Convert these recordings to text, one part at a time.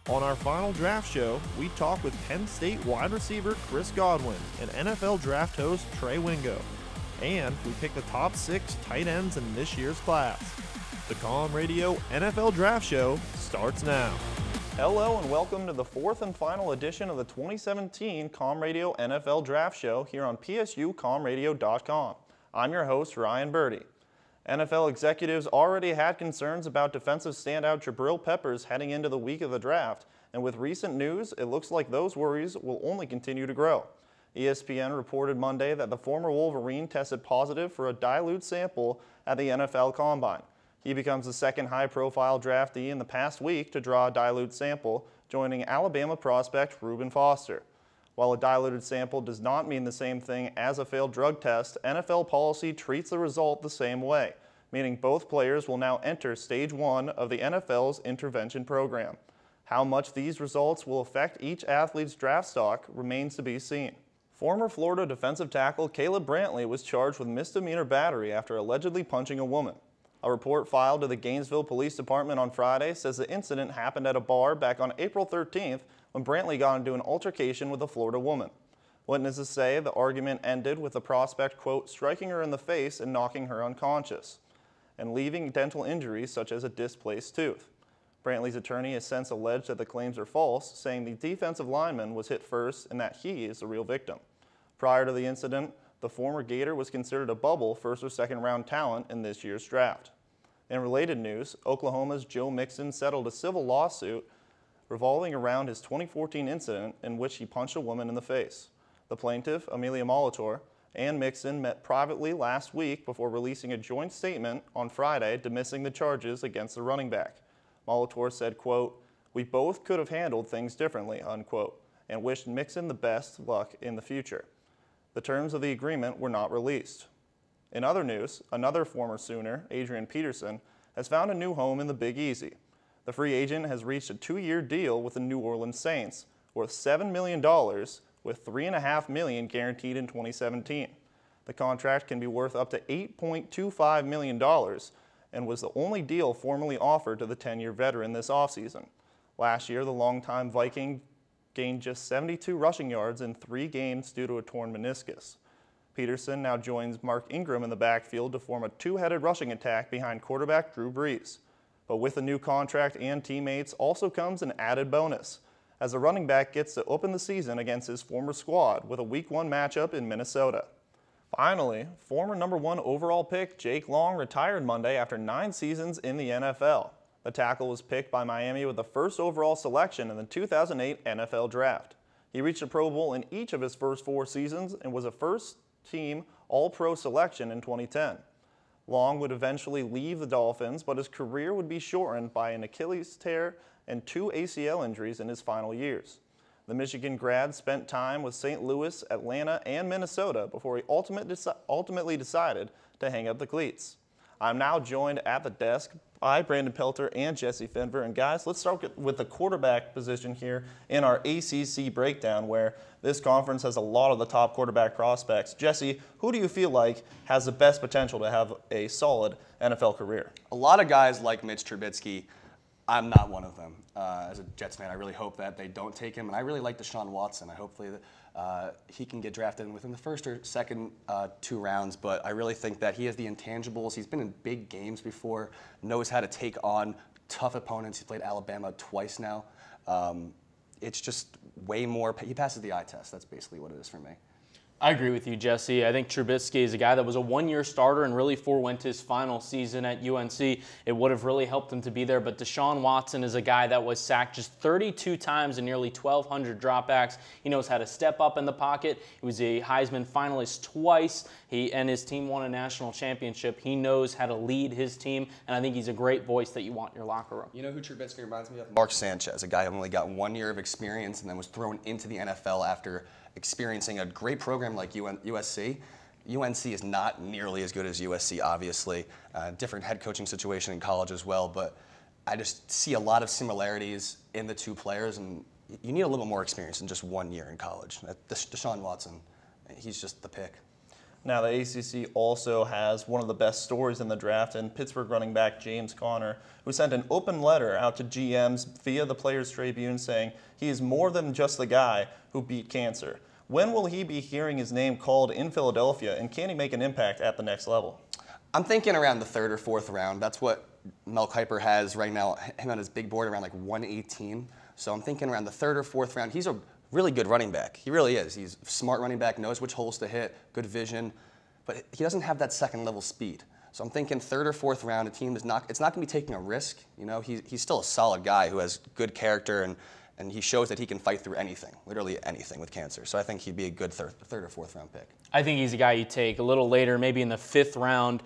On our final draft show, we talk with Penn State wide receiver Chris Godwin and NFL Draft host Trey Wingo. And we pick the top 6 tight ends in this year's class. The CommRadio NFL Draft Show starts now. Hello and welcome to the 4th and final edition of the 2017 CommRadio NFL Draft Show here on PSUCommRadio.com. I'm your host, Ryan Birdie. NFL executives already had concerns about defensive standout Jabril Peppers heading into the week of the draft, and with recent news, it looks like those worries will only continue to grow. ESPN reported Monday that the former Wolverine tested positive for a dilute sample at the NFL Combine. He becomes the second high-profile draftee in the past week to draw a dilute sample, joining Alabama prospect Reuben Foster. While a diluted sample does not mean the same thing as a failed drug test, NFL policy treats the result the same way, meaning both players will now enter Stage 1 of the NFL's intervention program. How much these results will affect each athlete's draft stock remains to be seen. Former Florida defensive tackle Caleb Brantley was charged with misdemeanor battery after allegedly punching a woman. A report filed to the Gainesville Police Department on Friday says the incident happened at a bar back on April 13th when Brantley got into an altercation with a Florida woman. Witnesses say the argument ended with the prospect, quote, striking her in the face and knocking her unconscious, and leaving dental injuries such as a displaced tooth. Brantley's attorney has since alleged that the claims are false, saying the defensive lineman was hit first and that he is the real victim. Prior to the incident, the former Gator was considered a bubble first or second round talent in this year's draft. In related news, Oklahoma's Joe Mixon settled a civil lawsuit revolving around his 2014 incident in which he punched a woman in the face. The plaintiff, Amelia Molitor, and Mixon met privately last week before releasing a joint statement on Friday dismissing the charges against the running back. Molitor said, quote, "We both could have handled things differently," unquote, and wished Mixon the best luck in the future. The terms of the agreement were not released. In other news, another former Sooner, Adrian Peterson, has found a new home in the Big Easy. The free agent has reached a 2-year deal with the New Orleans Saints, worth $7 million, with $3.5 million guaranteed in 2017. The contract can be worth up to $8.25 million and was the only deal formally offered to the 10-year veteran this offseason. Last year, the longtime Viking gained just 72 rushing yards in 3 games due to a torn meniscus. Peterson now joins Mark Ingram in the backfield to form a 2-headed rushing attack behind quarterback Drew Brees. But with the new contract and teammates also comes an added bonus, as the running back gets to open the season against his former squad with a Week 1 matchup in Minnesota. Finally, former number 1 overall pick Jake Long retired Monday after 9 seasons in the NFL. The tackle was picked by Miami with the first overall selection in the 2008 NFL Draft. He reached a Pro Bowl in each of his first 4 seasons and was a first-team All-Pro selection in 2010. Long would eventually leave the Dolphins, but his career would be shortened by an Achilles tear and 2 ACL injuries in his final years. The Michigan grad spent time with St. Louis, Atlanta, and Minnesota before he ultimately decided to hang up the cleats. I'm now joined at the desk by Brandon Pelter and Jesse Finver. And guys, let's start with the quarterback position here in our ACC breakdown, where this conference has a lot of the top quarterback prospects. Jesse, who do you feel like has the best potential to have a solid NFL career? A lot of guys like Mitch Trubisky. I'm not one of them. As a Jets fan, I really hope that they don't take him. And I really like Deshaun Watson. I hopefully he can get drafted within the first or second 2 rounds. But I really think that he has the intangibles. He's been in big games before, knows how to take on tough opponents. He's played Alabama twice now. It's just way more. He passes the eye test. That's basically what it is for me. I agree with you, Jesse. I think Trubisky is a guy that was a 1-year starter and really forewent his final season at UNC. It would have really helped him to be there, but Deshaun Watson is a guy that was sacked just 32 times and nearly 1,200 dropbacks. He knows how to step up in the pocket. He was a Heisman finalist twice. He and his team won a national championship. He knows how to lead his team, and I think he's a great voice that you want in your locker room. You know who Trubisky reminds me of? Mark Sanchez, a guy who only got 1 year of experience and then was thrown into the NFL after experiencing a great program like USC. UNC is not nearly as good as USC, obviously. Different head coaching situation in college as well, but I just see a lot of similarities in the 2 players, and you need a little more experience than just 1 year in college. Deshaun Watson, he's just the pick. Now, the ACC also has one of the best stories in the draft in Pittsburgh running back James Conner, who sent an open letter out to GMs via the Players Tribune saying he is more than just the guy who beat cancer. When will he be hearing his name called in Philadelphia, and can he make an impact at the next level? I'm thinking around the 3rd or 4th round. That's what Mel Kiper has right now, him on his big board around like 118. So I'm thinking around the 3rd or 4th round. He's a really good running back. He really is. He's a smart running back, knows which holes to hit, good vision, but he doesn't have that second level speed. So I'm thinking 3rd or 4th round, it's not going to be taking a risk. You know, he's still a solid guy who has good character, and he shows that he can fight through anything, literally anything with cancer. So I think he'd be a good 3rd or 4th round pick. I think he's a guy you take a little later, maybe in the 5th round,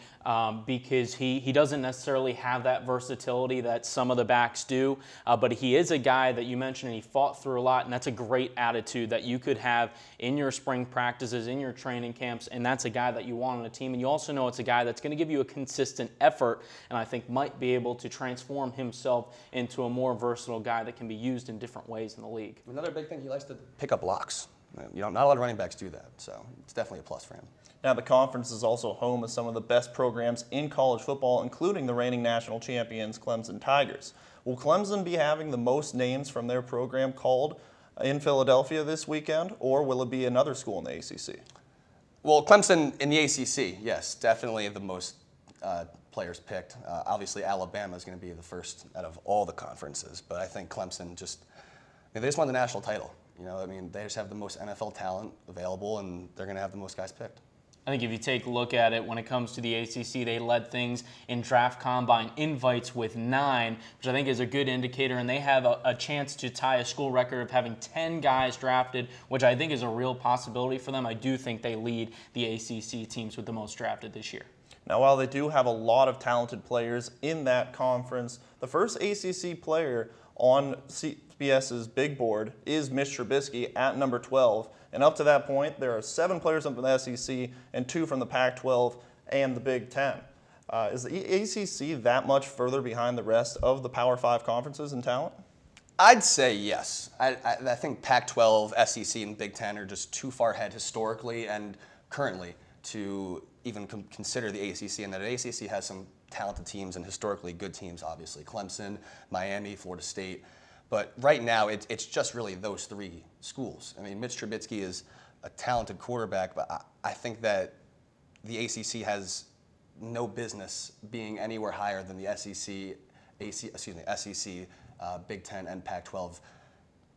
because he doesn't necessarily have that versatility that some of the backs do, but he is a guy that you mentioned, and he fought through a lot, and that's a great attitude that you could have in your spring practices, in your training camps, and that's a guy that you want on a team. And you also know it's a guy that's going to give you a consistent effort, and I think might be able to transform himself into a more versatile guy that can be used in different ways in the league. Another big thing, he likes to pick up blocks. You know, not a lot of running backs do that, so it's definitely a plus for him. Now, the conference is also home of some of the best programs in college football, including the reigning national champions, Clemson Tigers. Will Clemson be having the most names from their program called in Philadelphia this weekend, or will it be another school in the ACC? Well, Clemson in the ACC, yes, definitely the most players picked. Obviously, Alabama is going to be the first out of all the conferences, but I think Clemson they just won the national title. You know, I mean, they just have the most NFL talent available, and they're going to have the most guys picked. I think if you take a look at it, when it comes to the ACC, they led things in draft combine invites with 9, which I think is a good indicator, and they have a chance to tie a school record of having 10 guys drafted, which I think is a real possibility for them. I do think they lead the ACC teams with the most drafted this year. Now, while they do have a lot of talented players in that conference, the first ACC player on CBS's big board is Mitch Trubisky at number 12. And up to that point, there are 7 players from the SEC and 2 from the Pac-12 and the Big Ten. Is the ACC that much further behind the rest of the Power 5 conferences in talent? I'd say yes. I think Pac-12, SEC, and Big Ten are just too far ahead historically and currently to even consider the ACC, and that the ACC has some talented teams and historically good teams, obviously. Clemson, Miami, Florida State. But right now, it's just really those 3 schools. I mean, Mitch Trubisky is a talented quarterback, but I think that the ACC has no business being anywhere higher than the SEC, Big Ten, and Pac-12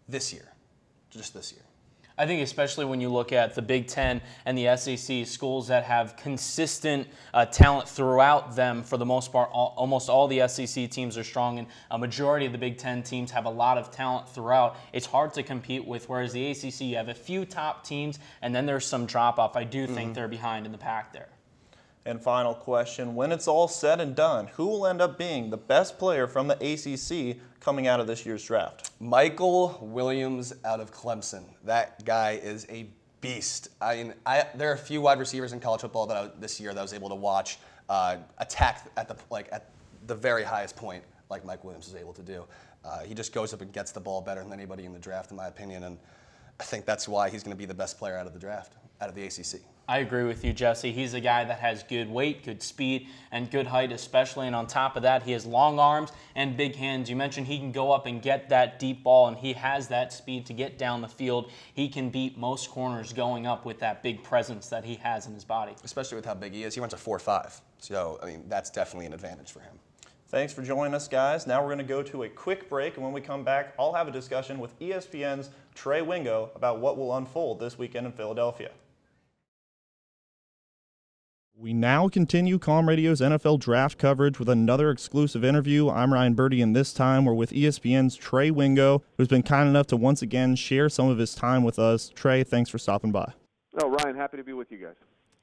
this year, just this year. I think especially when you look at the Big Ten and the SEC, schools that have consistent talent throughout them for the most part. Almost all the SEC teams are strong, and a majority of the Big Ten teams have a lot of talent throughout. It's hard to compete with, whereas the ACC, you have a few top teams, and then there's some drop-off. I do think they're behind in the pack there. And final question, when it's all said and done, who will end up being the best player from the ACC coming out of this year's draft? Michael Williams out of Clemson. That guy is a beast. I mean, there are a few wide receivers in college football this year that I was able to watch attack at the very highest point, like Mike Williams is able to do. He just goes up and gets the ball better than anybody in the draft, in my opinion, and I think that's why he's going to be the best player out of the draft, out of the ACC. I agree with you, Jesse. He's a guy that has good weight, good speed, and good height especially. And on top of that, he has long arms and big hands. You mentioned he can go up and get that deep ball, and he has that speed to get down the field. He can beat most corners going up with that big presence that he has in his body. Especially with how big he is. He runs a 4.5. So, I mean, that's definitely an advantage for him. Thanks for joining us, guys. Now we're going to go to a quick break, and when we come back, I'll have a discussion with ESPN's Trey Wingo about what will unfold this weekend in Philadelphia. We now continue CommRadio's NFL Draft coverage with another exclusive interview. I'm Ryan Birdie, and this time we're with ESPN's Trey Wingo, who's been kind enough to once again share some of his time with us. Trey, thanks for stopping by. Oh, Ryan, happy to be with you guys.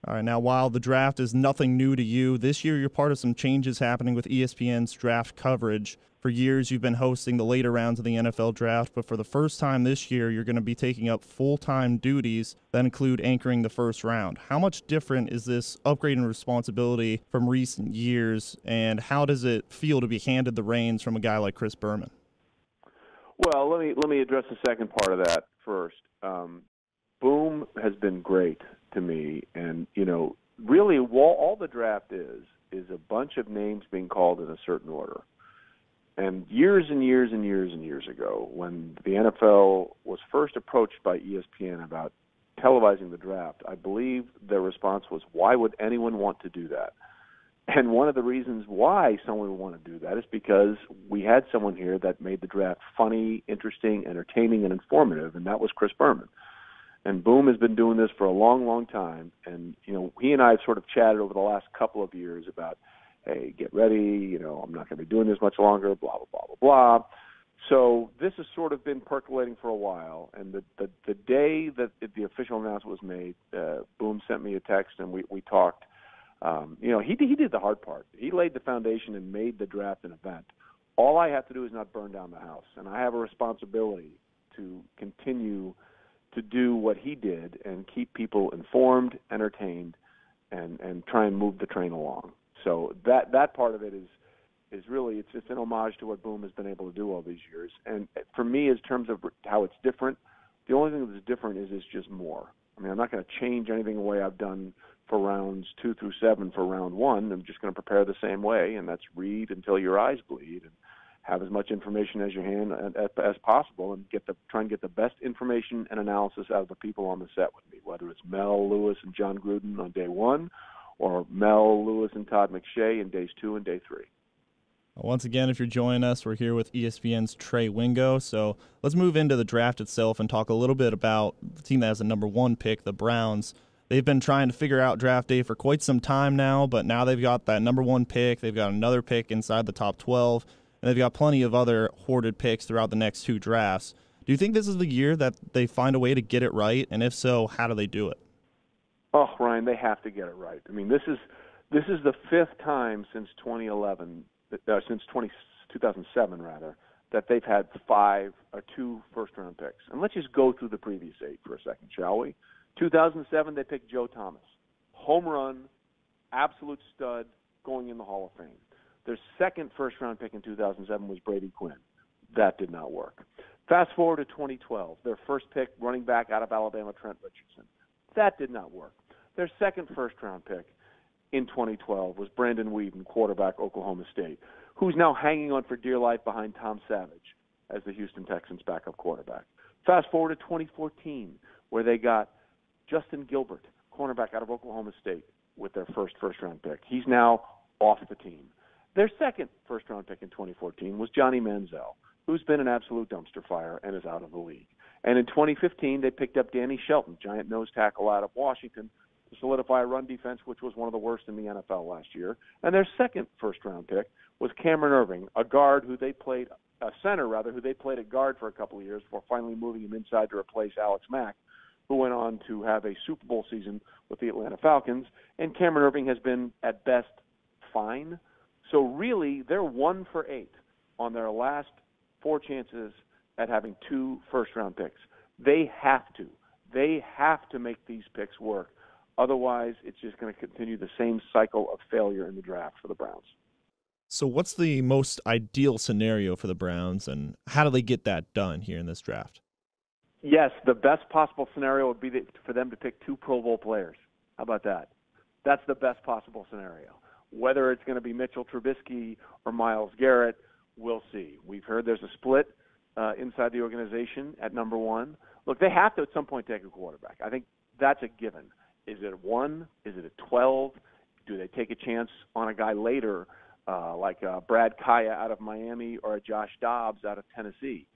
All right, now while the draft is nothing new to you, this year you're part of some changes happening with ESPN's draft coverage. For years, you've been hosting the later rounds of the NFL draft, but for the first time this year, you're going to be taking up full-time duties that include anchoring the first round. How much different is this upgrade in responsibility from recent years, and how does it feel to be handed the reins from a guy like Chris Berman? Well, let me address the second part of that first. Boom has been great. to me. And, really all the draft is a bunch of names being called in a certain order. And years and years and years and years ago, when the NFL was first approached by ESPN about televising the draft, I believe their response was, why would anyone want to do that? And one of the reasons why someone would want to do that is because we had someone here that made the draft funny, interesting, entertaining, and informative, and that was Chris Berman. And Boom has been doing this for a long, long time. And, he and I have sort of chatted over the last couple of years about, hey, get ready, I'm not going to be doing this much longer, blah, blah, blah, blah, blah. So this has sort of been percolating for a while. And the day that the official announcement was made, Boom sent me a text, and we talked. He did the hard part. He laid the foundation and made the draft an event. All I have to do is not burn down the house, and I have a responsibility to continue to do what he did and keep people informed, entertained, and try and move the train along. So that part of it is really, it's just an homage to what Boom has been able to do all these years. And for me, in terms of how it's different, the only thing that's different is it's just more. I mean, I'm not going to change anything the way I've done for rounds 2 through 7 for round 1. I'm just going to prepare the same way, and that's read until your eyes bleed and have as much information as you can as possible, and try and get the best information and analysis out of the people on the set with me, whether it's Mel Lewis and John Gruden on day 1 or Mel Lewis and Todd McShay in days 2 and day 3. Once again, if you're joining us, we're here with ESPN's Trey Wingo. So let's move into the draft itself and talk a little bit about the team that has the number 1 pick, the Browns. They've been trying to figure out draft day for quite some time now, but now they've got that number 1 pick. They've got another pick inside the top 12, and they've got plenty of other hoarded picks throughout the next 2 drafts. Do you think this is the year that they find a way to get it right? And if so, how do they do it? Oh, Ryan, they have to get it right. I mean, this is the 5th time since 2011, since 2007 rather, that they've had 2 first-round picks. And let's just go through the previous 8 for a second, shall we? 2007, they picked Joe Thomas, home run, absolute stud, going in the Hall of Fame. Their second first-round pick in 2007 was Brady Quinn. That did not work. Fast forward to 2012, their first pick, running back out of Alabama, Trent Richardson. That did not work. Their second first-round pick in 2012 was Brandon Weeden, quarterback, Oklahoma State, who's now hanging on for dear life behind Tom Savage as the Houston Texans' backup quarterback. Fast forward to 2014, where they got Justin Gilbert, cornerback out of Oklahoma State, with their first-round pick. He's now off the team. Their second first-round pick in 2014 was Johnny Manziel, who's been an absolute dumpster fire and is out of the league. And in 2015, they picked up Danny Shelton, giant nose tackle out of Washington, to solidify a run defense, which was one of the worst in the NFL last year. And their second first-round pick was Cameron Irving, a center who they played at guard for a couple of years before finally moving him inside to replace Alex Mack, who went on to have a Super Bowl season with the Atlanta Falcons. And Cameron Irving has been, at best, fine. So really, they're 1 for 8 on their last 4 chances at having 2 first-round picks. They have to make these picks work. Otherwise, it's just going to continue the same cycle of failure in the draft for the Browns. So what's the most ideal scenario for the Browns, and how do they get that done here in this draft? Yes, the best possible scenario would be for them to pick 2 Pro Bowl players. How about that? That's the best possible scenario. Whether it's going to be Mitchell Trubisky or Myles Garrett, we'll see. We've heard there's a split inside the organization at number 1. Look, they have to at some point take a quarterback. I think that's a given. Is it at 1? Is it at 12? Do they take a chance on a guy later like Brad Kaya out of Miami or a Josh Dobbs out of Tennessee?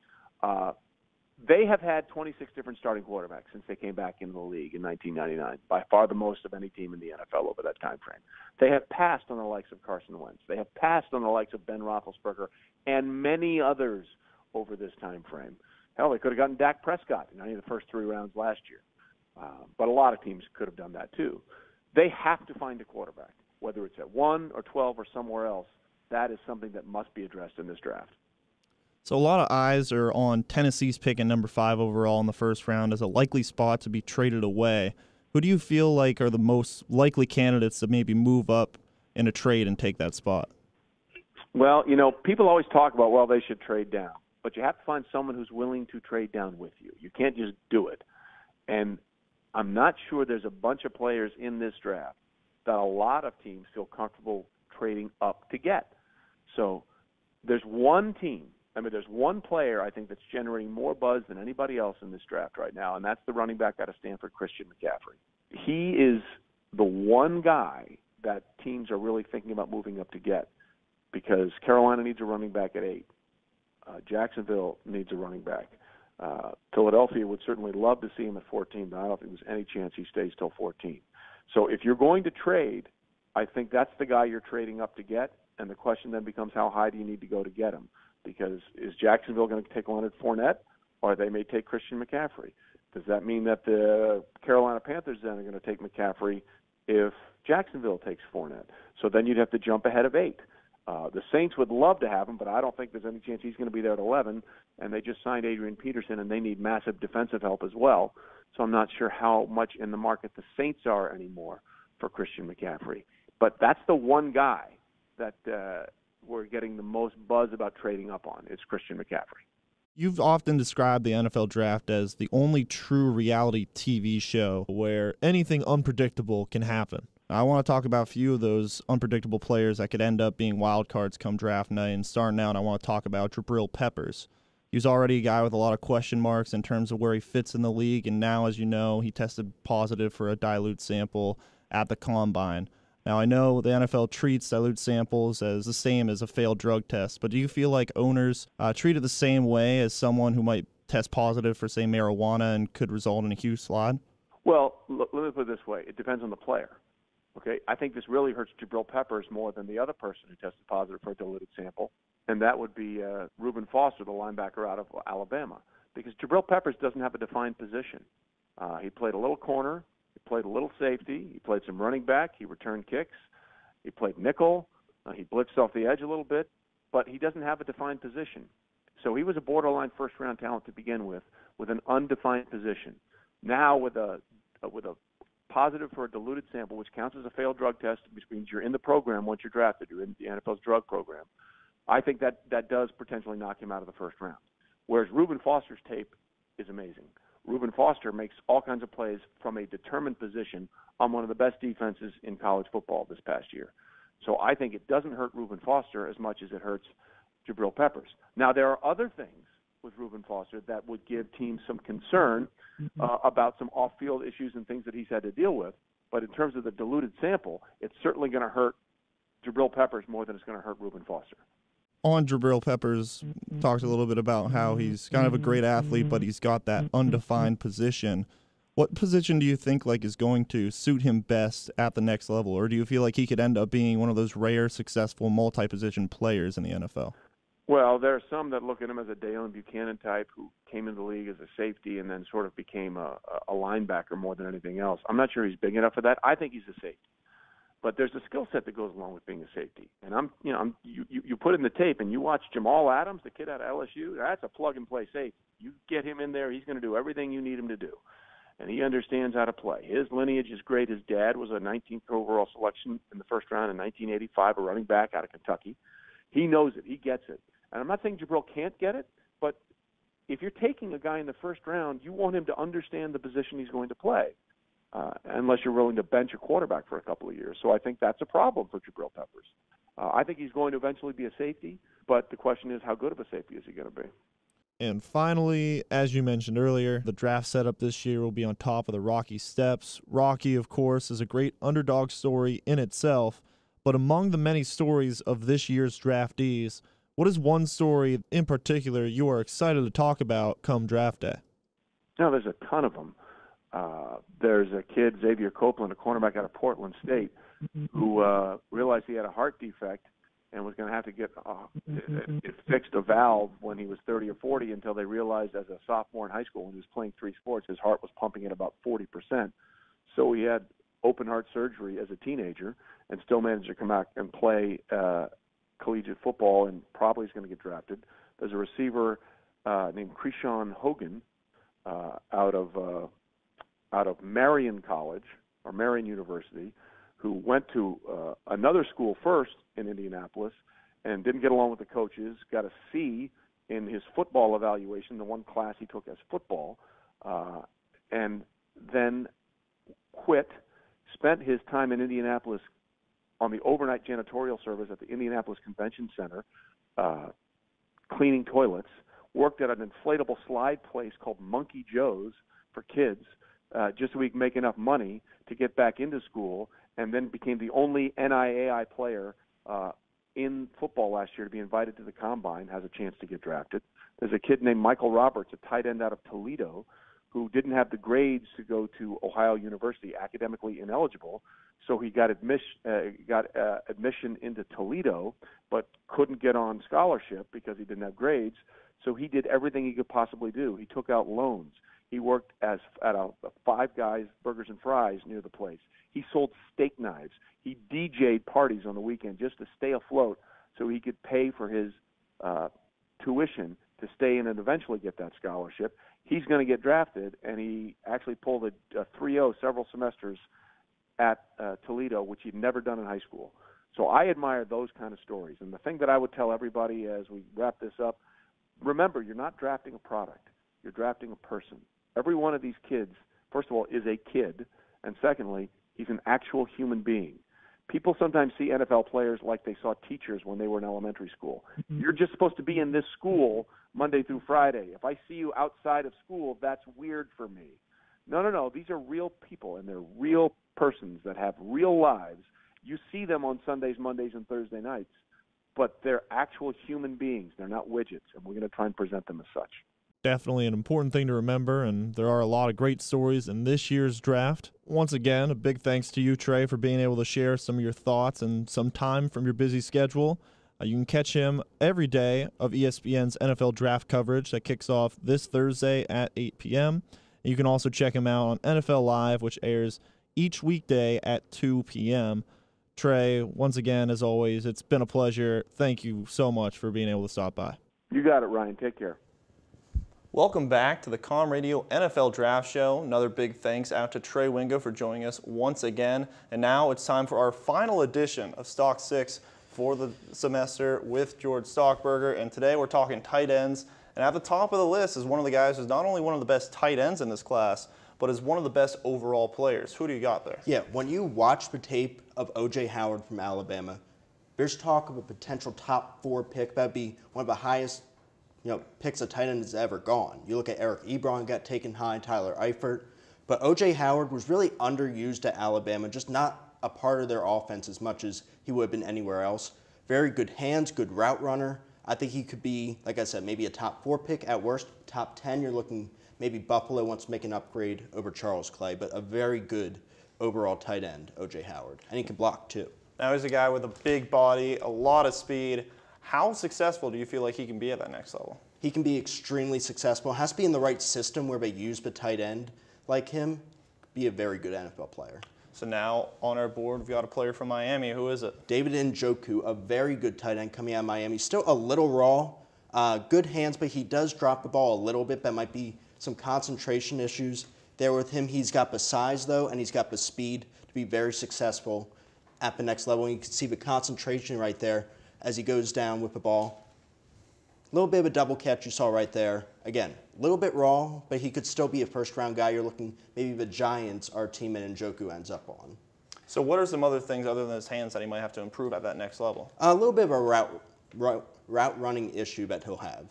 They have had 26 different starting quarterbacks since they came back into the league in 1999, by far the most of any team in the NFL over that time frame. They have passed on the likes of Carson Wentz. They have passed on the likes of Ben Roethlisberger and many others over this time frame. Hell, they could have gotten Dak Prescott in any of the first 3 rounds last year. But a lot of teams could have done that too. They have to find a quarterback, whether it's at 1 or 12 or somewhere else. That is something that must be addressed in this draft. So a lot of eyes are on Tennessee's pick at number 5 overall in the first round as a likely spot to be traded away. Who do you feel like are the most likely candidates to maybe move up in a trade and take that spot? Well, people always talk about, they should trade down. But you have to find someone who's willing to trade down with you. You can't just do it. And I'm not sure there's a bunch of players in this draft that a lot of teams feel comfortable trading up to get. So there's one player I think that's generating more buzz than anybody else in this draft right now, and that's the running back out of Stanford, Christian McCaffrey. He is the one guy that teams are really thinking about moving up to get, because Carolina needs a running back at 8. Jacksonville needs a running back. Philadelphia would certainly love to see him at 14, but I don't think there's any chance he stays till 14. So if you're going to trade, I think that's the guy you're trading up to get, and the question then becomes how high do you need to go to get him? Because is Jacksonville going to take Leonard Fournette, or they may take Christian McCaffrey? Does that mean that the Carolina Panthers then are going to take McCaffrey if Jacksonville takes Fournette? So then you'd have to jump ahead of 8. The Saints would love to have him, but I don't think there's any chance he's going to be there at 11, and they just signed Adrian Peterson, and they need massive defensive help as well. So I'm not sure how much in the market the Saints are anymore for Christian McCaffrey. But that's the one guy that we're getting the most buzz about trading up on. It's Christian McCaffrey. You've often described the NFL Draft as the only true reality TV show where anything unpredictable can happen. I want to talk about a few of those unpredictable players that could end up being wild cards come draft night. And starting out, I want to talk about Jabril Peppers. He's already a guy with a lot of question marks in terms of where he fits in the league, and now, as you know, he tested positive for a dilute sample at the Combine. Now, I know the NFL treats dilute samples as the same as a failed drug test, but do you feel like owners treat it the same way as someone who might test positive for, say, marijuana and could result in a huge slide? Well, let me put it this way. It depends on the player. Okay, I think this really hurts Jabril Peppers more than the other person who tested positive for a diluted sample, and that would be Reuben Foster, the linebacker out of Alabama, because Jabril Peppers doesn't have a defined position. He played a little corner, he played a little safety, he played some running back, he returned kicks, he played nickel, he blitzed off the edge a little bit, but he doesn't have a defined position. So he was a borderline first-round talent to begin with an undefined position. Now with a positive for a diluted sample, which counts as a failed drug test, which means you're in the program once you're drafted, you're in the NFL's drug program, I think that does potentially knock him out of the first round. Whereas Reuben Foster's tape is amazing. Reuben Foster makes all kinds of plays from a determined position on one of the best defenses in college football this past year. So I think it doesn't hurt Reuben Foster as much as it hurts Jabril Peppers. Now, there are other things with Reuben Foster that would give teams some concern about some off-field issues and things that he's had to deal with. But in terms of the diluted sample, it's certainly going to hurt Jabril Peppers more than it's going to hurt Reuben Foster. On Jabril Peppers, talked a little bit about how he's kind of a great athlete, but he's got that undefined position. What position do you think is going to suit him best at the next level? Or do you feel like he could end up being one of those rare, successful, multi-position players in the NFL? Well, there are some that look at him as a Dalen Buchanan type who came into the league as a safety and then sort of became a linebacker more than anything else. I'm not sure he's big enough for that. I think he's a safety. But there's a skill set that goes along with being a safety. And you put in the tape and you watch Jamal Adams, the kid out of LSU, that's a plug-and-play safety. You get him in there, he's going to do everything you need him to do. And he understands how to play. His lineage is great. His dad was a 19th overall selection in the first round in 1985, a running back out of Kentucky. He knows it. He gets it. And I'm not saying Jabril can't get it, but if you're taking a guy in the first round, you want him to understand the position he's going to play, unless you're willing to bench a quarterback for a couple of years. So I think that's a problem for Jabril Peppers. I think he's going to eventually be a safety, but the question is, how good of a safety is he going to be? And finally, as you mentioned earlier, the draft setup this year will be on top of the Rocky Steps. Rocky, of course, is a great underdog story in itself, but among the many stories of this year's draftees, what is one story in particular you are excited to talk about come draft day? No, there's a ton of them. There's a kid, Xavier Copeland, a cornerback out of Portland State, who realized he had a heart defect and was going to have to get it fixed, a valve, when he was 30 or 40, until they realized as a sophomore in high school when he was playing 3 sports, his heart was pumping at about 40%. So he had open heart surgery as a teenager and still managed to come out and play collegiate football, and probably is going to get drafted. There's a receiver named Krishan Hogan out of Marion College or Marion University, who went to another school first in Indianapolis and didn't get along with the coaches, got a C in his football evaluation, the one class he took as football, and then quit, spent his time in Indianapolis on the overnight janitorial service at the Indianapolis Convention Center, cleaning toilets, worked at an inflatable slide place called Monkey Joe's for kids, just so he could make enough money to get back into school, and then became the only NIAI player in football last year to be invited to the Combine, has a chance to get drafted. There's a kid named Michael Roberts, a tight end out of Toledo, who didn't have the grades to go to Ohio University, academically ineligible, so he got admission into Toledo, but couldn't get on scholarship because he didn't have grades. So he did everything he could possibly do. He took out loans. He worked at a Five Guys Burgers and Fries near the place. He sold steak knives. He DJ'd parties on the weekend just to stay afloat so he could pay for his tuition to stay in and eventually get that scholarship. He's going to get drafted, and he actually pulled a 3.0 several semesters at Toledo, which he'd never done in high school. So I admire those kind of stories. And the thing that I would tell everybody as we wrap this up, remember, you're not drafting a product. You're drafting a person. Every one of these kids, first of all, is a kid, and secondly, he's an actual human being. People sometimes see NFL players like they saw teachers when they were in elementary school. Mm-hmm. You're just supposed to be in this school Monday through Friday. If I see you outside of school, that's weird for me. No. These are real people, and they're real persons that have real lives. You see them on Sundays, Mondays, and Thursday nights, but they're actual human beings. They're not widgets, and we're going to try and present them as such. Definitely an important thing to remember, and there are a lot of great stories in this year's draft. Once again, a big thanks to you, Trey, for being able to share some of your thoughts and some time from your busy schedule. You can catch him every day of ESPN's NFL Draft coverage that kicks off this Thursday at 8 p.m. You can also check him out on NFL Live, which airs each weekday at 2 p.m. Trey, once again, as always, it's been a pleasure. Thank you so much for being able to stop by. You got it, Ryan. Take care. Welcome back to the CommRadio NFL Draft Show. Another big thanks out to Trey Wingo for joining us once again. And now it's time for our final edition of Stock 6 for the semester with George Stockberger. And today we're talking tight ends. And at the top of the list is one of the guys who's not only one of the best tight ends in this class, but is one of the best overall players. Who do you got there? Yeah, when you watch the tape of O.J. Howard from Alabama, there's talk of a potential top 4 pick. That'd be one of the highest picks a tight end has ever gone. You look at Eric Ebron got taken high, Tyler Eifert. But O.J. Howard was really underused at Alabama, just not a part of their offense as much as he would have been anywhere else. Very good hands, good route runner. I think he could be, like I said, maybe a top 4 pick at worst. Top 10, you're looking maybe Buffalo wants to make an upgrade over Charles Clay, but a very good overall tight end, O.J. Howard. And he can block too. Now he's a guy with a big body, a lot of speed. How successful do you feel like he can be at that next level? He can be extremely successful. Has to be in the right system where they use the tight end like him. Be a very good NFL player. So now on our board, we've got a player from Miami. Who is it? David Njoku, a very good tight end coming out of Miami. Still a little raw, good hands, but he does drop the ball a little bit. That might be some concentration issues there with him. He's got the size, though, and he's got the speed to be very successful at the next level. And you can see the concentration right there as he goes down with the ball. A little bit of a double catch you saw right there. Again, a little bit raw, but he could still be a first-round guy. You're looking maybe the Giants, our team in Njoku ends up on. So what are some other things other than his hands that he might have to improve at that next level? A little bit of a route running issue that he'll have.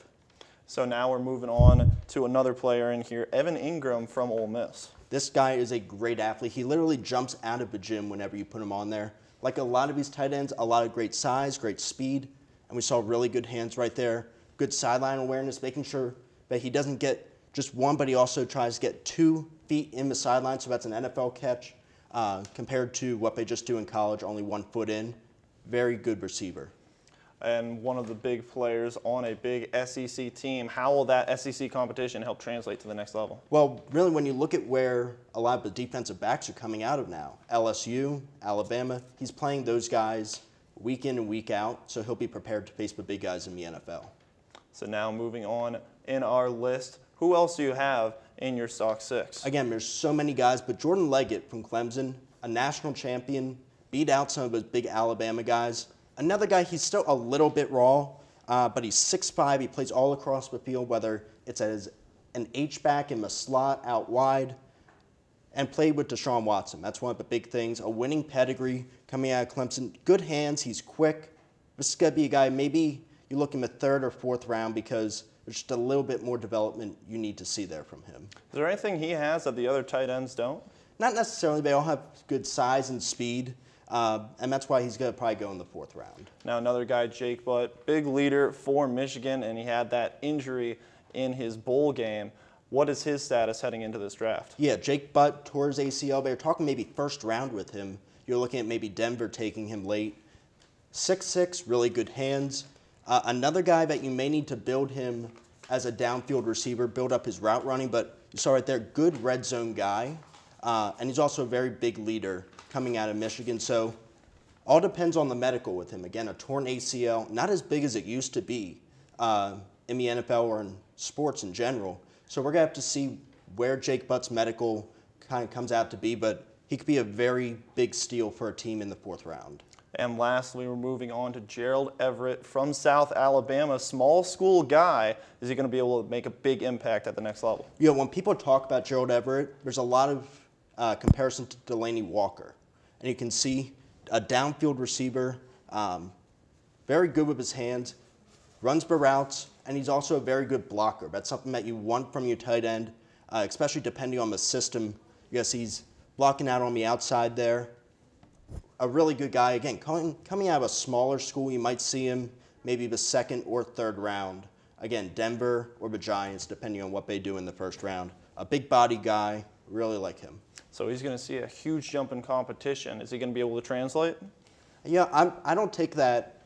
So now we're moving on to another player in here, Evan Ingram from Ole Miss. This guy is a great athlete. He literally jumps out of the gym whenever you put him on there. Like a lot of these tight ends, a lot of great size, great speed, and we saw really good hands right there. Good sideline awareness, making sure that he doesn't get just one, but he also tries to get 2 feet in the sideline, so that's an NFL catch compared to what they just do in college, only 1 foot in. Very good receiver. And one of the big players on a big SEC team. How will that SEC competition help translate to the next level? Well, really, when you look at where a lot of the defensive backs are coming out of now, LSU, Alabama, he's playing those guys week in and week out, so he'll be prepared to face the big guys in the NFL. So now moving on in our list, who else do you have in your Stock 6? Again, there's so many guys, but Jordan Leggett from Clemson, a national champion, beat out some of those big Alabama guys. Another guy, he's still a little bit raw, but he's 6'5". He plays all across the field, whether it's as an H-back in the slot out wide. and played with Deshaun Watson. That's one of the big things. A winning pedigree coming out of Clemson. Good hands. He's quick. This is going to be a guy, maybe you look in the 3rd or 4th round because there's just a little bit more development you need to see there from him. Is there anything he has that the other tight ends don't? Not necessarily. They all have good size and speed, and that's why he's going to probably go in the 4th round. Now another guy, Jake Butt, big leader for Michigan, and he had that injury in his bowl game. What is his status heading into this draft? Yeah, Jake Butt tore his ACL. They're talking maybe 1st round with him. You're looking at maybe Denver taking him late. 6'6", really good hands. Another guy that you may need to build him as a downfield receiver, build up his route running, but you saw right there, good red zone guy. And he's also a very big leader coming out of Michigan. So all depends on the medical with him. Again, a torn ACL, not as big as it used to be in the NFL or in sports in general. So we're going to have to see where Jake Butt's medical kind of comes out to be, but he could be a very big steal for a team in the 4th round. And lastly, we're moving on to Gerald Everett from South Alabama, small school guy. Is he going to be able to make a big impact at the next level? Yeah, when people talk about Gerald Everett, there's a lot of comparison to Delaney Walker. And you can see a downfield receiver, very good with his hands, runs the routes, and he's also a very good blocker. That's something that you want from your tight end, especially depending on the system. Yes, he's blocking out on the outside there. A really good guy. Again, coming out of a smaller school, you might see him maybe the 2nd or 3rd round. Again, Denver or the Giants, depending on what they do in the 1st round. A big body guy, really like him. So he's going to see a huge jump in competition. Is he going to be able to translate? Yeah, I don't take that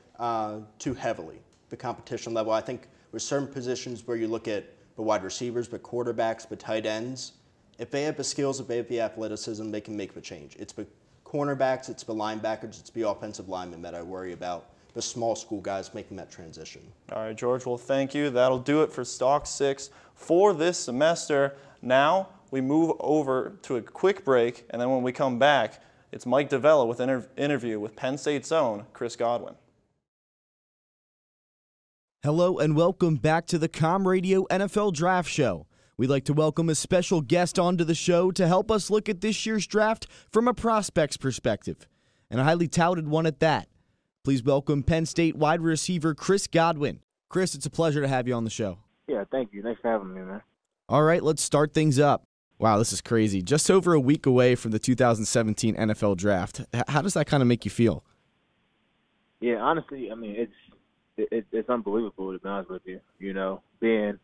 too heavily, the competition level. I think with certain positions where you look at the wide receivers, the quarterbacks, the tight ends, if they have the skills, if they have the athleticism, they can make the change. It's the cornerbacks, it's the linebackers, it's the offensive linemen that I worry about, the small school guys making that transition. All right, George, well, thank you. That'll do it for Stock 6 for this semester. Now we move over to a quick break, and then when we come back, it's Mike Davella with an interview with Penn State's own Chris Godwin. Hello and welcome back to the CommRadio NFL Draft Show. We'd like to welcome a special guest onto the show to help us look at this year's draft from a prospect's perspective, and a highly touted one at that. Please welcome Penn State wide receiver Chris Godwin. Chris, it's a pleasure to have you on the show. Yeah, thank you. Thanks for having me, man. All right, let's start things up. Wow, this is crazy. Just over a week away from the 2017 NFL Draft. How does that kind of make you feel? Yeah, honestly, I mean, it's unbelievable, to be honest with you. You know, being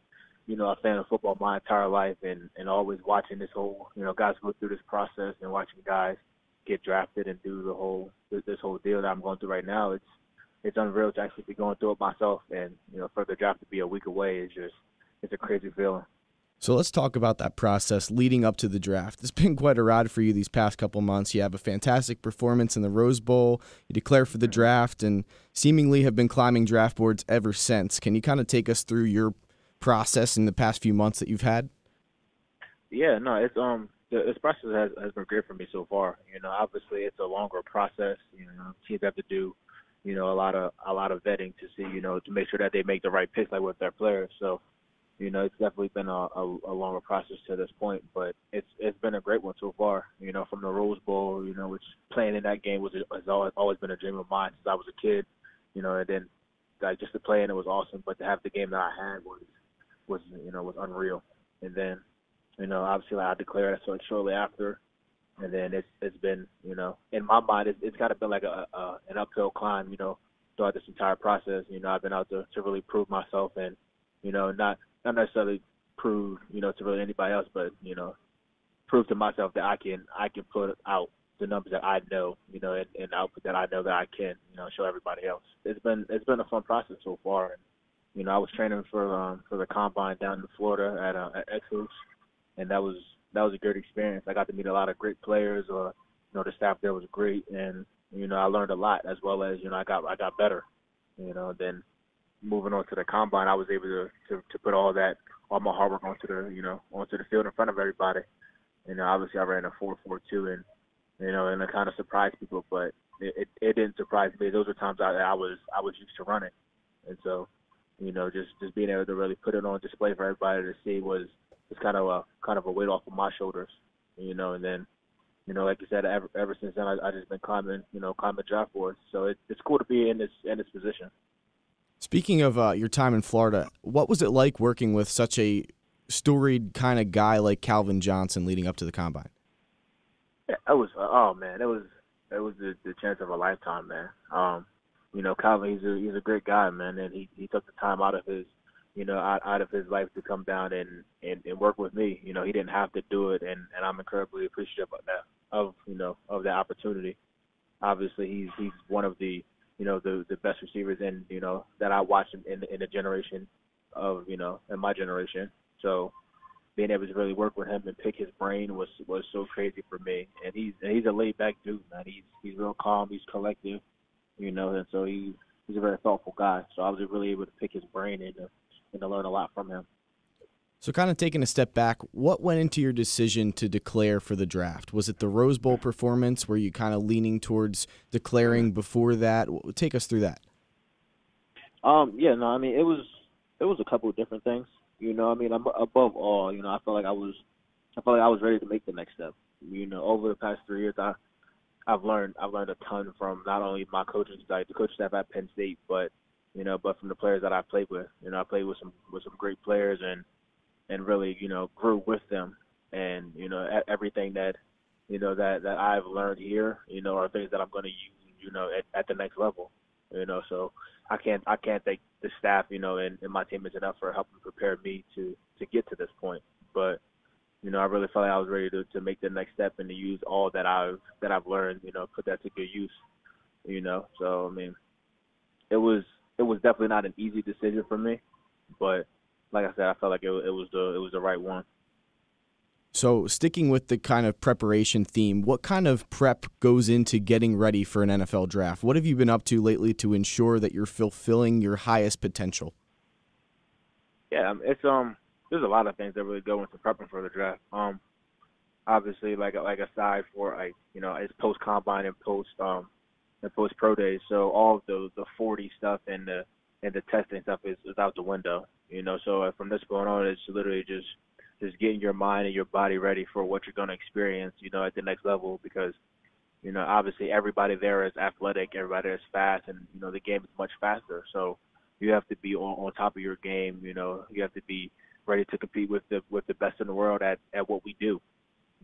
a fan of football my entire life and always watching this whole, guys go through this process and watching guys get drafted and do this whole deal that I'm going through right now. It's unreal to actually be going through it myself, and, for the draft to be a week away it's a crazy feeling. So let's talk about that process leading up to the draft. It's been quite a ride for you these past couple months. You have a fantastic performance in the Rose Bowl. You declare for the draft and seemingly have been climbing draft boards ever since. Can you kind of take us through your process in the past few months that you've had? Yeah, no, it's this process has been great for me so far. Obviously it's a longer process. Teams have to do, a lot of vetting to see, to make sure that they make the right picks, like with their players. So, it's definitely been a longer process to this point, but it's been a great one so far. From the Rose Bowl, which playing in that game has always been a dream of mine since I was a kid. And then just to play in it was awesome, but to have the game that I had was unreal. And then, obviously I declared so shortly after, and then it's been, in my mind it's kind of been like an uphill climb, throughout this entire process. I've been out to really prove myself and, not necessarily prove, to really anybody else, but, prove to myself that I can put out the numbers that I know, and output that I know that I can, show everybody else. It's been a fun process so far. And, I was training for the combine down in Florida at Exos, and that was a great experience. I got to meet a lot of great players. The staff there was great, and I learned a lot, as well as I got better. Then moving on to the combine, I was able to put all my hard work onto the field in front of everybody. Obviously I ran a 4.42, and and it kind of surprised people, but it didn't surprise me. Those were times I was used to running, and so just being able to really put it on display for everybody to see was kind of a weight off of my shoulders. And then, like you said, ever since then, I just been climbing draft boards. So it's cool to be in this position. Speaking of your time in Florida, what was it like working with such a storied kind of guy like Calvin Johnson leading up to the combine? Yeah, it was it was the chance of a lifetime, man. Calvin, he's a great guy, man, and he took the time out of his out of his life to come down and work with me. He didn't have to do it, and I'm incredibly appreciative of that opportunity. Obviously, he's one of the the best receivers that I watched in the generation of in my generation. So being able to really work with him and pick his brain was so crazy for me. And he's a laid back dude, man. He's real calm, he's collective, and so he's a very thoughtful guy. So I was really able to pick his brain and to learn a lot from him. So kind of taking a step back, what went into your decision to declare for the draft? Was it the Rose Bowl performance? Were you kind of leaning towards declaring before that? Take us through that. Yeah, no, I mean, it was a couple of different things. Above all, I felt like I was ready to make the next step. Over the past 3 years, I've learned a ton from not only my coaching staff, the coaching staff at Penn State, but from the players that I played with. I played with some great players and really, grew with them. And, everything that I've learned here, are things that I'm going to use, at the next level. So I can't thank the staff, and my teammates enough for helping prepare me to get to this point. But, I really felt like I was ready to make the next step and to use all that I've learned, put that to good use. So I mean, it was definitely not an easy decision for me, but like I said, I felt like it was the right one. So sticking with the kind of preparation theme, what kind of prep goes into getting ready for an NFL draft? What have you been up to lately to ensure that you're fulfilling your highest potential? Yeah, it's there's a lot of things that really go into prepping for the draft. Obviously, like aside for it's post combine and post pro days, so all of the 40 stuff and the testing stuff is out the window. So from this point on, it's literally just getting your mind and your body ready for what you're going to experience, at the next level, because, obviously everybody there is athletic, everybody is fast, and, the game is much faster. So you have to be on top of your game. You have to be ready to compete with the best in the world at what we do,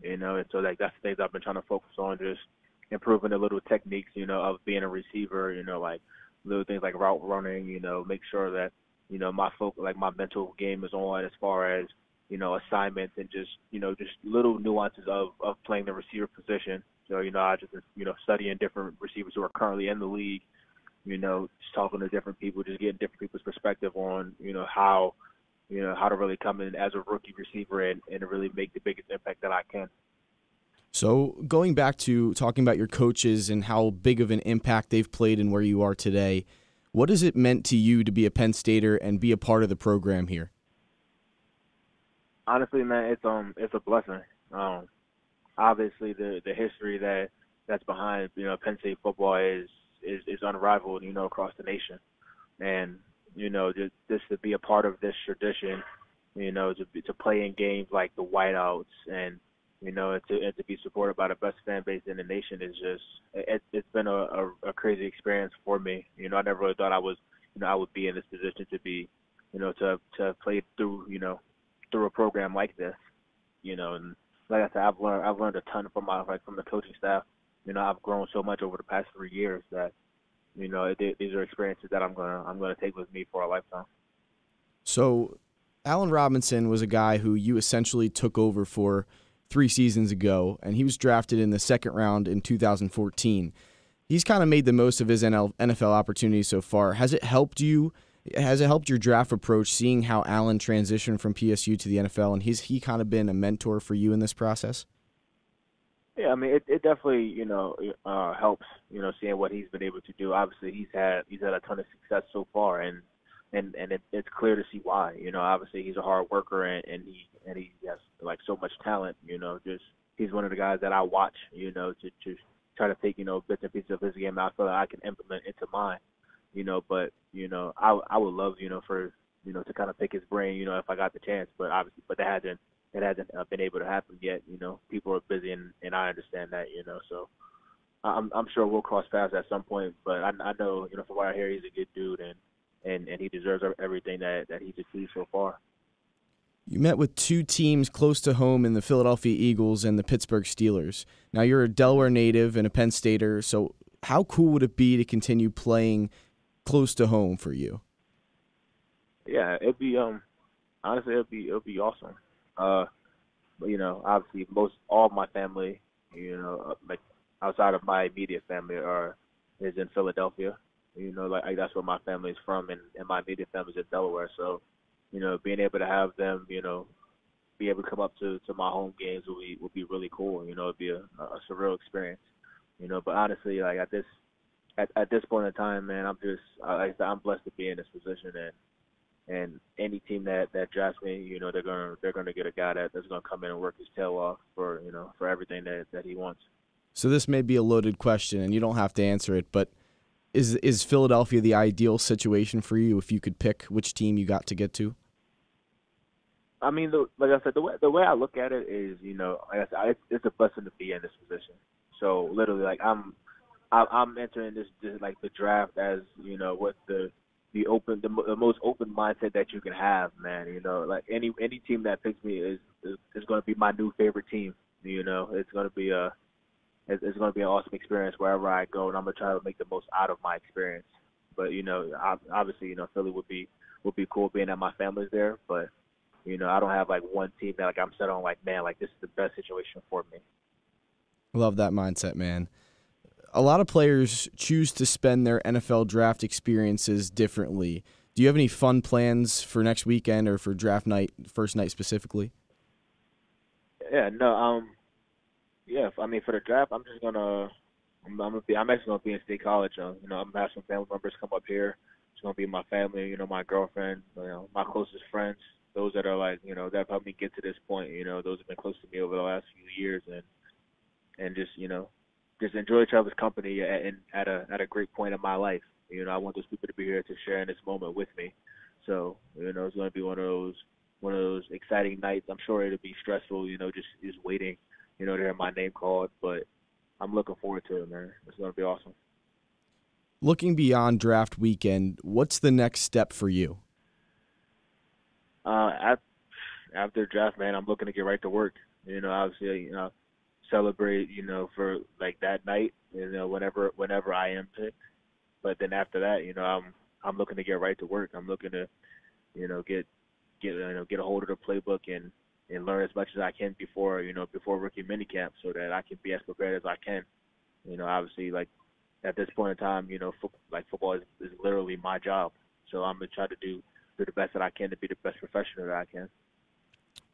and so that's the things I've been trying to focus on, just improving the little techniques, of being a receiver, like little things like route running, make sure that, my mental game is on as far as, assignments and just little nuances of playing the receiver position. So, I just, studying different receivers who are currently in the league, just talking to different people, just getting different people's perspective on, how to really come in as a rookie receiver and really make the biggest impact that I can. So going back to talking about your coaches and how big of an impact they've played in where you are today, what has it meant to you to be a Penn Stater and be a part of the program here? Honestly, man, it's a blessing. Obviously, the history that's behind Penn State football is unrivaled, across the nation, and just to be a part of this tradition, to play in games like the whiteouts and to be supported by the best fan base in the nation is just it's been a crazy experience for me. I never really thought I would be in this position to be to play through through a program like this, and like I said, I've learned a ton from the coaching staff. I've grown so much over the past 3 years that, these are experiences that I'm gonna take with me for a lifetime. So, Allen Robinson was a guy who you essentially took over for 3 seasons ago, and he was drafted in the second round in 2014. He's kind of made the most of his NFL opportunities so far. Has it helped you? Has it helped your draft approach, seeing how Allen transitioned from PSU to the NFL, and he kind of been a mentor for you in this process? Yeah, I mean, it definitely, helps, seeing what he's been able to do. Obviously, he's had a ton of success so far, and it's clear to see why. Obviously he's a hard worker, and he has so much talent. Just he's one of the guys that I watch, to try to take bits and pieces of his game I feel like I can implement into mine. But I would love, for to kind of pick his brain, if I got the chance. But obviously, that it hasn't been able to happen yet. People are busy, and I understand that. So I'm sure we'll cross paths at some point. But I know, from what I hear, he's a good dude, and he deserves everything that he's achieved so far. You met with two teams close to home in the Philadelphia Eagles and the Pittsburgh Steelers. Now, you're a Delaware native and a Penn Stater, so how cool would it be to continue playing close to home for you? Yeah, it'd be honestly, it'll be awesome. But obviously, all of my family, like outside of my immediate family, is in Philadelphia. That's where my family's from, and my immediate family's in Delaware. So, being able to have them, be able to come up to my home games would be really cool. It'd be a surreal experience. But honestly, like at this point in time, man, I'm blessed to be in this position, and any team that drafts me, they're gonna get a guy that's gonna come in and work his tail off for everything that he wants. So this may be a loaded question, and you don't have to answer it, but is Philadelphia the ideal situation for you if you could pick which team you got to get to? I mean, like I said, the way I look at it is, like I said, it's a blessing to be in this position. So literally, like I'm entering this like the draft as with the most open mindset that you can have, man. Like any team that picks me is going to be my new favorite team. It's going to be it's going to be an awesome experience wherever I go, and I'm going to try to make the most out of my experience. But obviously, Philly would be cool being that my family's there, but. I don't have like one team that like I'm set on like, man, like this is the best situation for me. Love that mindset, man. A lot of players choose to spend their NFL draft experiences differently. Do you have any fun plans for next weekend or for draft night, first night specifically? Yeah, no, I mean for the draft, I'm actually gonna be in State College. I'm gonna have some family members come up here. It's gonna be my family, my girlfriend, my closest friends. Those that are like, that have helped me get to this point, those have been close to me over the last few years, and just enjoy each other's company at a great point in my life. I want those people to be here to share in this moment with me. So, it's going to be one of those exciting nights. I'm sure it'll be stressful, just waiting, to hear my name called, but I'm looking forward to it, man. It's going to be awesome. Looking beyond draft weekend, what's the next step for you? After draft, man, I'm looking to get right to work. Obviously, celebrate, for like that night, whenever I am picked. But then after that, I'm looking to get right to work. I'm looking to, get a hold of the playbook and learn as much as I can before rookie minicamp, so that I can be as prepared as I can. Obviously, like at this point in time, football is literally my job. So I'm gonna try to do the best that I can to be the best professional that I can.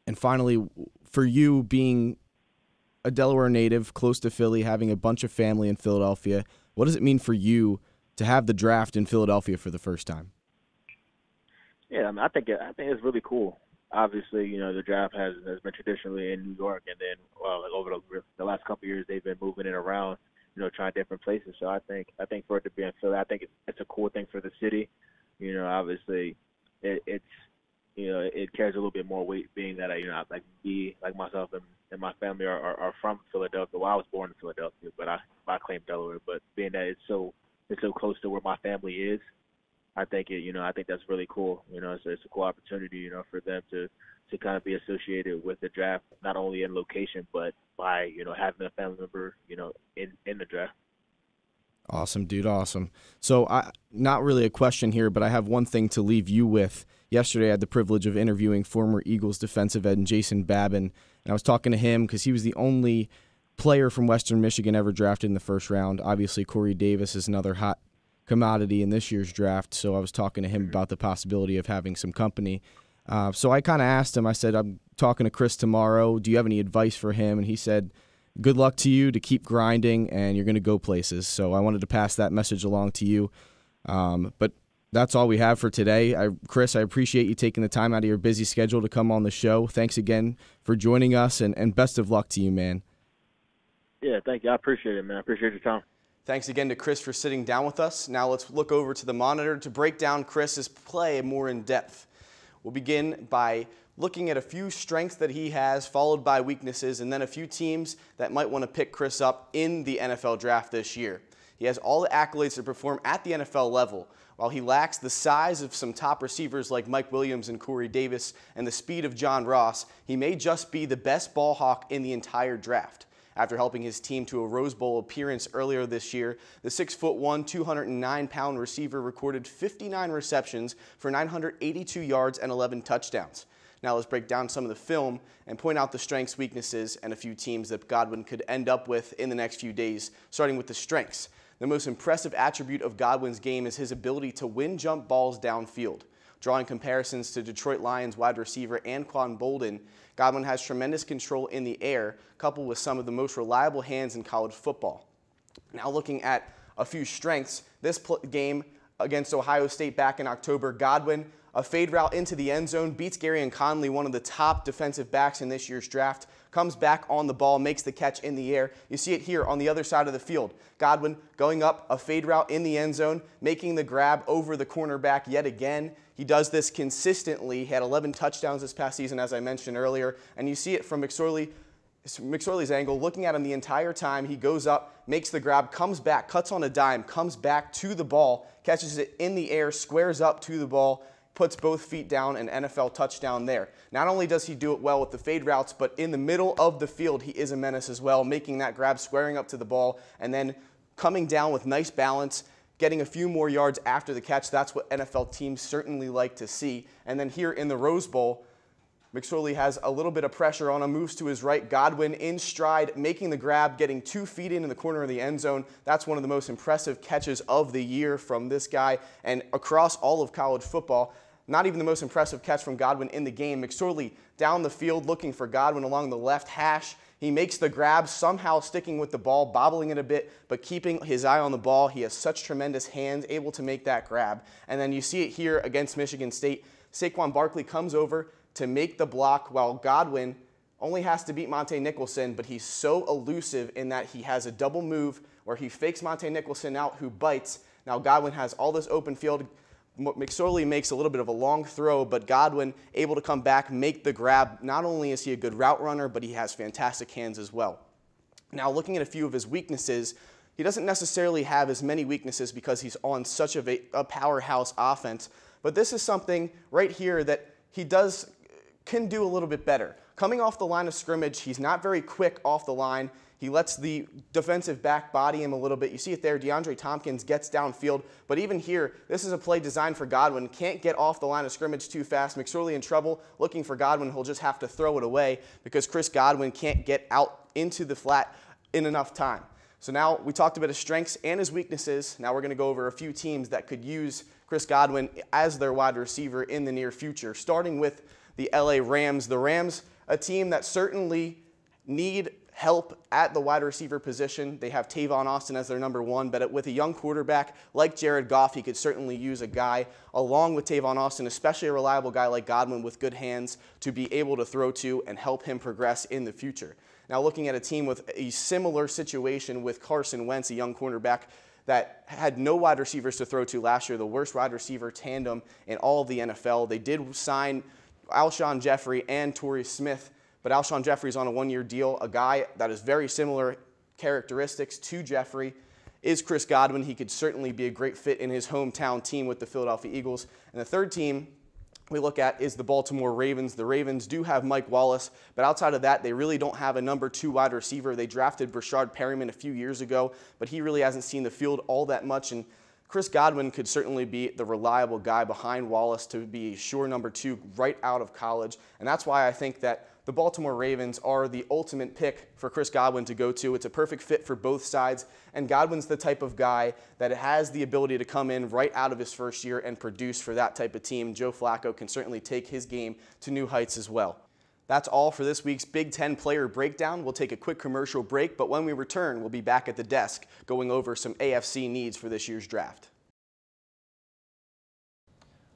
And finally, for you being a Delaware native, close to Philly, having a bunch of family in Philadelphia, what does it mean for you to have the draft in Philadelphia for the first time? Yeah, I mean, I think it's really cool. Obviously, the draft has been traditionally in New York, and then over the last couple of years they've been moving it around, trying different places. So I think for it to be in Philly, I think it's a cool thing for the city. Obviously. It carries a little bit more weight, being that like myself and my family are from Philadelphia. Well, I was born in Philadelphia, but I claim Delaware. But being that it's so close to where my family is, I think that's really cool. It's a cool opportunity, for them to kind of be associated with the draft, not only in location, but by having a family member, in the draft. Awesome, dude. Awesome. So not really a question here, but I have one thing to leave you with. Yesterday, I had the privilege of interviewing former Eagles defensive end Jason Babin, and I was talking to him because he was the only player from Western Michigan ever drafted in the first round. Obviously, Corey Davis is another hot commodity in this year's draft, so I was talking to him about the possibility of having some company. So I kind of asked him, I said, I'm talking to Chris tomorrow. Do you have any advice for him? And he said, good luck to you, to keep grinding, and you're going to go places. So I wanted to pass that message along to you. But that's all we have for today. Chris, I appreciate you taking the time out of your busy schedule to come on the show. Thanks again for joining us, and best of luck to you, man. Yeah, thank you. I appreciate it, man. I appreciate your time. Thanks again to Chris for sitting down with us. Now let's look over to the monitor to break down Chris's play more in depth. We'll begin by looking at a few strengths that he has, followed by weaknesses, and then a few teams that might want to pick Chris up in the NFL draft this year. He has all the accolades to perform at the NFL level. While he lacks the size of some top receivers like Mike Williams and Corey Davis and the speed of John Ross, he may just be the best ball hawk in the entire draft. After helping his team to a Rose Bowl appearance earlier this year, the 6'1", 209-pound receiver recorded 59 receptions for 982 yards and 11 touchdowns. Now let's break down some of the film and point out the strengths, weaknesses, and a few teams that Godwin could end up with in the next few days, starting with the strengths. The most impressive attribute of Godwin's game is his ability to win jump balls downfield. Drawing comparisons to Detroit Lions wide receiver Anquan Boldin, Godwin has tremendous control in the air, coupled with some of the most reliable hands in college football. Now looking at a few strengths, this game against Ohio State back in October, Godwin, a fade route into the end zone, beats Garyon Conley, one of the top defensive backs in this year's draft, comes back on the ball, makes the catch in the air. You see it here on the other side of the field. Godwin going up a fade route in the end zone, making the grab over the cornerback yet again. He does this consistently. He had 11 touchdowns this past season, as I mentioned earlier, and you see it from McSorley's angle, looking at him the entire time. He goes up, makes the grab, comes back, cuts on a dime, comes back to the ball, catches it in the air, squares up to the ball, puts both feet down, an NFL touchdown there. Not only does he do it well with the fade routes, but in the middle of the field, he is a menace as well, making that grab, squaring up to the ball, and then coming down with nice balance, getting a few more yards after the catch. That's what NFL teams certainly like to see. And then here in the Rose Bowl, McSorley has a little bit of pressure on him, moves to his right. Godwin in stride, making the grab, getting 2 feet in the corner of the end zone. That's one of the most impressive catches of the year from this guy. And across all of college football, not even the most impressive catch from Godwin in the game. McSorley down the field looking for Godwin along the left hash. He makes the grab, somehow sticking with the ball, bobbling it a bit, but keeping his eye on the ball. He has such tremendous hands, able to make that grab. And then you see it here against Michigan State. Saquon Barkley comes over to make the block while Godwin only has to beat Monte Nicholson, but he's so elusive in that he has a double move where he fakes Monte Nicholson out, who bites. Now Godwin has all this open field. McSorley makes a little bit of a long throw, but Godwin able to come back, make the grab. Not only is he a good route runner, but he has fantastic hands as well. Now looking at a few of his weaknesses, he doesn't necessarily have as many weaknesses because he's on such a powerhouse offense, but this is something right here that he can do a little bit better. Coming off the line of scrimmage, he's not very quick off the line. He lets the defensive back body him a little bit. You see it there, DeAndre Tompkins gets downfield. But even here, this is a play designed for Godwin. Can't get off the line of scrimmage too fast. McSorley in trouble, looking for Godwin. He'll just have to throw it away because Chris Godwin can't get out into the flat in enough time. So now we talked about his strengths and his weaknesses. Now we're going to go over a few teams that could use Chris Godwin as their wide receiver in the near future, starting with the LA Rams. The Rams, a team that certainly need help at the wide receiver position. They have Tavon Austin as their number one, but with a young quarterback like Jared Goff, he could certainly use a guy along with Tavon Austin, especially a reliable guy like Godwin with good hands to be able to throw to and help him progress in the future. Now looking at a team with a similar situation with Carson Wentz, a young cornerback that had no wide receivers to throw to last year, the worst wide receiver tandem in all of the NFL. They did sign Alshon Jeffrey and Torrey Smith, but Alshon Jeffrey's on a one-year deal. A guy that is very similar characteristics to Jeffrey is Chris Godwin. He could certainly be a great fit in his hometown team with the Philadelphia Eagles. And the third team we look at is the Baltimore Ravens. The Ravens do have Mike Wallace, but outside of that, they really don't have a number 2 wide receiver. They drafted Brashard Perryman a few years ago, but he really hasn't seen the field all that much. And Chris Godwin could certainly be the reliable guy behind Wallace to be a sure number 2 right out of college. And that's why I think that the Baltimore Ravens are the ultimate pick for Chris Godwin to go to. It's a perfect fit for both sides, and Godwin's the type of guy that has the ability to come in right out of his first year and produce for that type of team. Joe Flacco can certainly take his game to new heights as well. That's all for this week's Big Ten player breakdown. We'll take a quick commercial break, but when we return, we'll be back at the desk going over some AFC needs for this year's draft.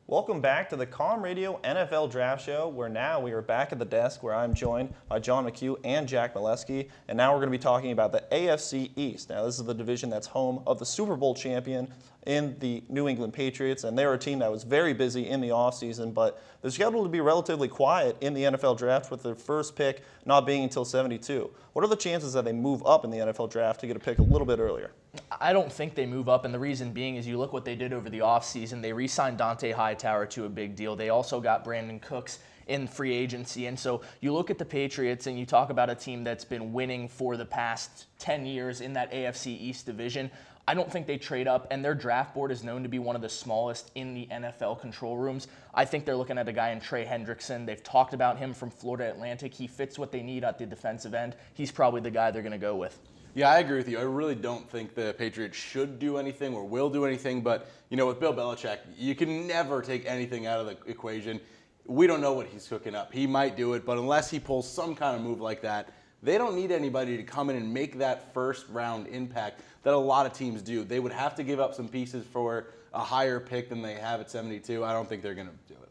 Welcome back to the CommRadio NFL Draft Show, where now we are back at the desk where I'm joined by John McHugh and Jack Molesky, and now we're going to be talking about the AFC East. Now, this is the division that's home of the Super Bowl champion in the New England Patriots, and they're a team that was very busy in the offseason, but they're scheduled to be relatively quiet in the NFL Draft with their first pick not being until 72. What are the chances that they move up in the NFL Draft to get a pick a little bit earlier? I don't think they move up, and the reason being is you look what they did over the offseason. They re-signed Dante Hightower to a big deal. They also got Brandon Cooks in free agency. And so you look at the Patriots and you talk about a team that's been winning for the past 10 years in that AFC East division. I don't think they trade up, and their draft board is known to be one of the smallest in the NFL control rooms. I think they're looking at a guy in Trey Hendrickson. They've talked about him from Florida Atlantic. He fits what they need at the defensive end. He's probably the guy they're going to go with. Yeah, I agree with you. I really don't think the Patriots should do anything or will do anything, but, you know, with Bill Belichick, you can never take anything out of the equation. We don't know what he's cooking up. He might do it, but unless he pulls some kind of move like that, they don't need anybody to come in and make that first-round impact that a lot of teams do. They would have to give up some pieces for a higher pick than they have at 72. I don't think they're going to do it.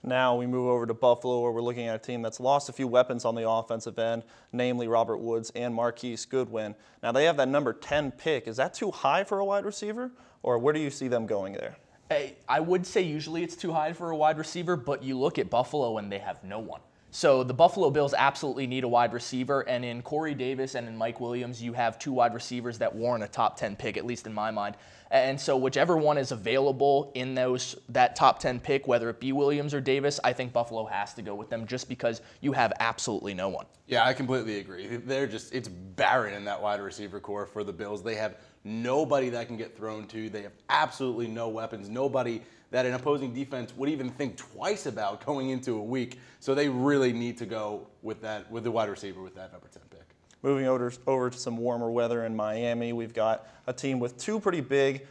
Now we move over to Buffalo, where we're looking at a team that's lost a few weapons on the offensive end, namely Robert Woods and Marquise Goodwin. Now they have that number 10 pick. Is that too high for a wide receiver, or where do you see them going there? I would say usually it's too high for a wide receiver, but you look at Buffalo and they have no one. So the Buffalo Bills absolutely need a wide receiver, and in Corey Davis and in Mike Williams, you have two wide receivers that warrant a top 10 pick, at least in my mind. And so whichever one is available in that top 10 pick, whether it be Williams or Davis, I think Buffalo has to go with them just because you have absolutely no one. Yeah, I completely agree. It's barren in that wide receiver core for the Bills. They have nobody that can get thrown to. They have absolutely no weapons, nobody that an opposing defense would even think twice about going into a week. So they really need to go with the wide receiver with that number 10 pick. Moving over to some warmer weather in Miami, we've got a team with two pretty big